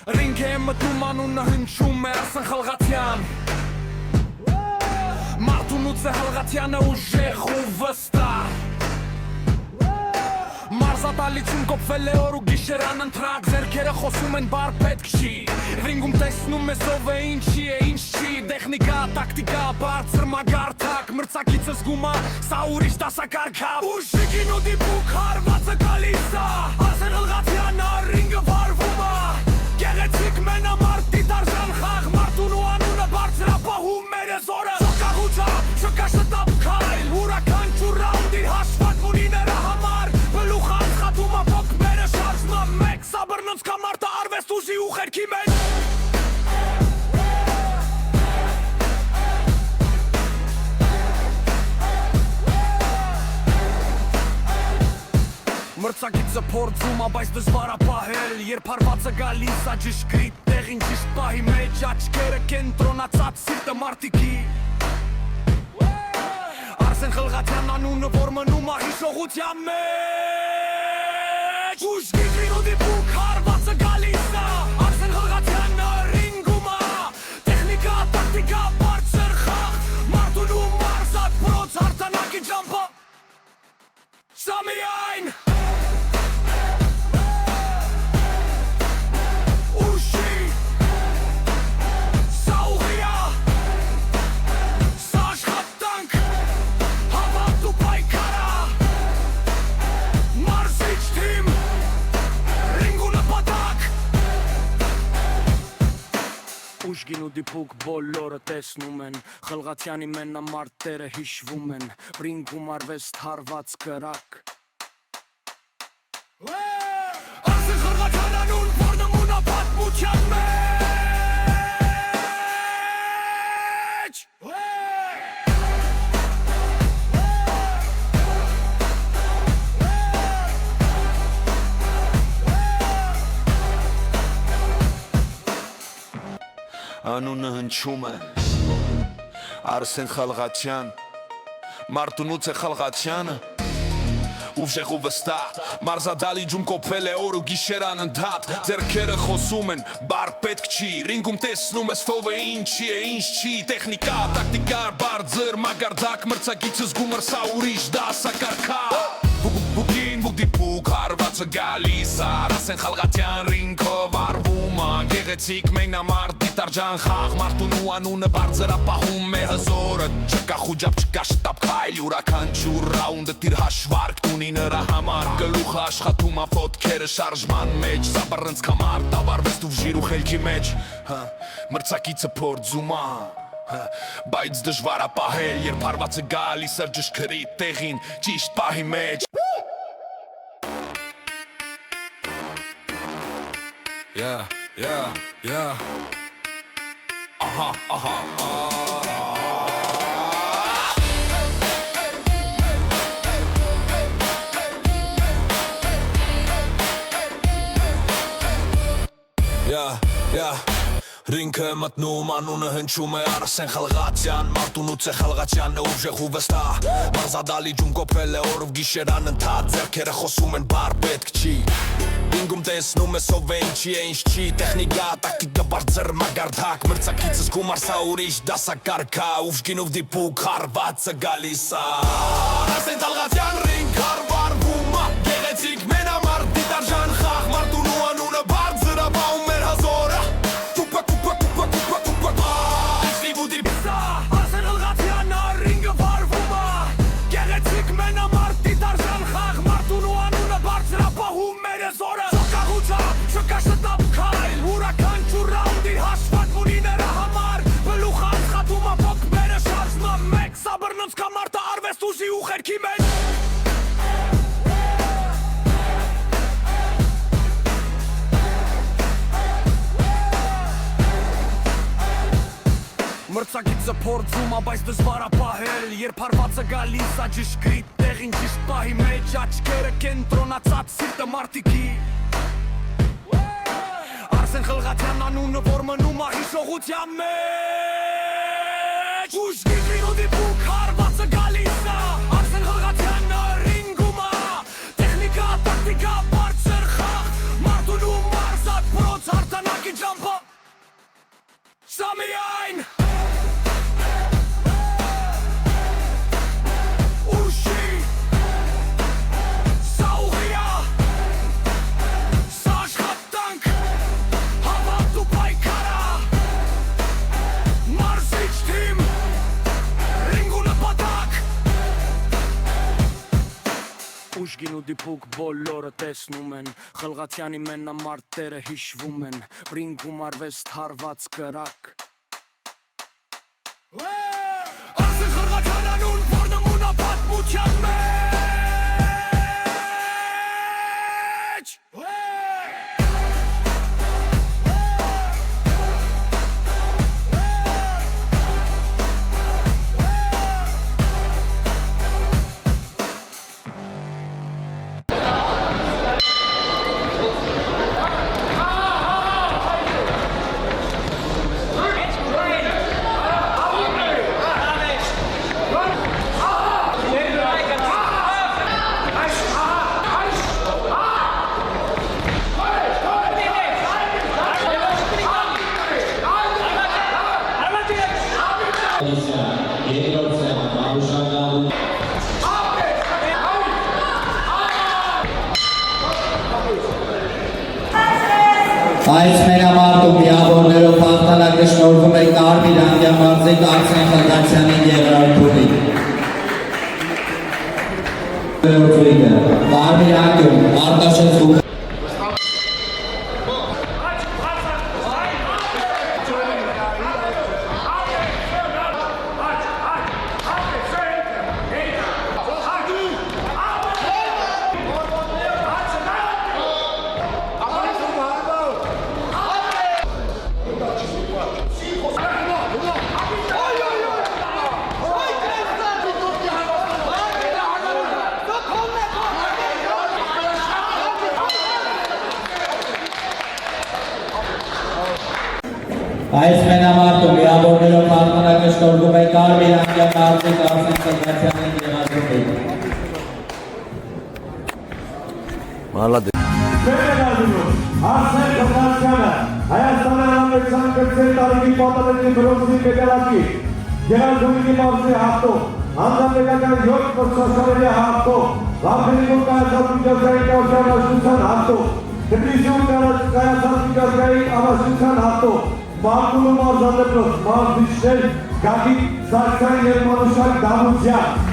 Ռինգ է մտնում անունը հնչում է Արսեն Խալղաթյան Մարդունուց է Խալղաթյանը ուժեղ ու վստահ Մարզատալիցում կոփվել է օր ու գիշեր անընթրակ Ձեռքերը խոսում են բար պետք չի Ռինգում տեսնում ես ով է ինչի է ինչ չի Տեխնիկա, տակտիկա, բարձր մագարդակ Մրցակիցը զգում է, սա ուրիշ դասակարգավ Ուժի գինու դիպուկ հարվածը գալիս է Արսեն Խալղաթյանը ռինգը վարվում է Գեղեցիկ մենամարդ դիտարժան խաղ Մարդուն ու անունը բարձրապահում մեր զորը Շոկահուճապ, շոկաշտապ քայլ Ուրական չուր ռաունդ իր հաշվակ ունի նրա համար Բլուխ անցխատում ապոք մերը շարժնա մեկ Սաբրնոնց կամարտը արվեստ ուժի ու խերքի մեջ Մրցակիցը փորձում է, բայց դժվար է պահել Երբ հարվածը գալիս է ճշգրիտ տեղին ճիշտ պահի մեջ Աչքերը կենտրոնացած սիրտը մարտիկի Արսեն Խալղաթյան անունը որ մնում է հիշողության մեջ Ուժգի գինու դիպուկ հարվածը գալիս է Արսեն Խալղաթյանը ռինգում է Տեխնիկա, տակտիկա, բարձր խաղ Մարդուն ու մարզակ պրոց հարտանակի ջամփա Սա միայն Ուժգին ու դիպուկ բոլորը տեսնում են Խալղաթյանի մենամարտերը հիշվում են Ռինգում արվեստ հարված կրակ Արսեն Խալղաթյան անուն որ նմուն է պատմության մեջ Անունը հնչում է Արսեն Խալղաթյան Մարդունուց է Խալղաթյանը Ուժեղ ու վստահ Մարզադալիջում կոփվել է օր ու գիշեր անընդհատ Ձեռքերը խոսում են, բար պետք չի Ռինգում տեսնում ես ով է ինչի է ինչ չի Տեխնիկա, տակտիկա, բարձր մագարդակ Մրցակիցը զգում է սա ուրիշ դասակարգավ Բուկին բուկդիպուկ հարվածը գալիս Արսեն Խալղաթյան ռինգով արվում Գեղեցիկ մենամարդ դիտարջան խաղ Մարդուն ու անունը բարձրապահում է հզորը Չկա խուջապ, չկա շտապ քայլ Ուրական չուր ռաունդը տիր հաշվարկ Տունի նրա համար Գլուխը աշխատում ոտքերը շարժման մեջ Սաբռնց կամարդ ավարվեստ ու վժիր ու խելքի մեջ Մրցակիցը փորձում Բայց դժվար է պահել Երբ հարվածը գալիս է ճշգրիտ տեղին Ճիշտ պահի մեջ Ահա Ռինգը մտնում անունը հնչում է Արսեն Խալղաթյան Մարդունուց է Խալղաթյանը ուժեղ ու վստահ Մարզադալիջում կոփվել է օր ու գիշեր անընդհատ Ձեռքերը խոսում են բար պետք չի Ռինգում տեսնում ես ով է ինչի է ինչ չի Տեխնիկա, տակտիկա, բարձր մագարդակ Մրցակիցը զգում է սա ուրիշ դասակարգա Ուժգին ու դիպուկ հարվածը գալիս է Արսեն Խալղաթյան ռինգ հարվարվում Գեղեցիկ մենամարդ դիտարջան խաղ Մարդուն ու անունը բարձրապահում մեր հզորը Շոկաշտապ քայլ Ուրական չուր ռաունդ իր հաշվակ ունի նրա համար Բլուխ անցխատում ապոք մերը շարժնա մեկ Սաբրնոնց կամարտը արվեստ ուժի ու խերքի մեջ Մրցակիցը փորձում է, բայց դժվար է պահել Երբ հարվածը գալիս է ճշգրիտ տեղին ճիշտ պահի մեջ Աչքերը կենտրոնացած սիրտը մարտիկի Արսեն Խալղաթյան անունը որ մնում է հիշողության մեջ Ուժգի գինու դիպուկ հարվածը գալիս է Արսեն Խալղաթյանը ռինգում է Տեխնիկա, տակտիկա, բարձր խաղ Մարդուն ու մարզակ պրոց հարտանակի ջամփա Սամիայն Ուշի Սա ուղիա Սա աշխատանք Հավատ ու պայքարա Մարզիչ թիմ Ռինգ ու նպատակ Ուժգին ու դիպուկ բոլորը տեսնում են Խլղացյանի մենամարտերը հիշվում են Ռինգում արվեստ հարված կրակ Արսեն Խլղացյանանուն որնմունա պատմության մեջ Այս մենամարտում միավորներով հաղթանակը շնորհվում է Կարմիր անկյամարզիկ Արսեն Խլղացյանին Երրորդուհին։ Կարմիր անկյուն Արտաշես Այս մենամարտում միավորներով հաղթանակը շնորհվում է Կարմիր անկյամարզիկ Արսեն Խլղացյանին Երրորդուհին։ Արսեն Խլղացյանը Հայաստանի Հանրապետության կրտսեր տարիքի պատանեկի բրոնզի մեդալակի Գերագույնի մարզի հաղթող հանրապետական 7 մրցաշարերի հաղթող Լավրենիգում կայացած միջազգային կարգավիճակության հաղթող Թբիլիսիում կայացած միջազգային ամասության հաղթող Բաքվի մարզադպրոց մարզիչներ Գագիկ Սարգսյան և Մանուշակ Դավության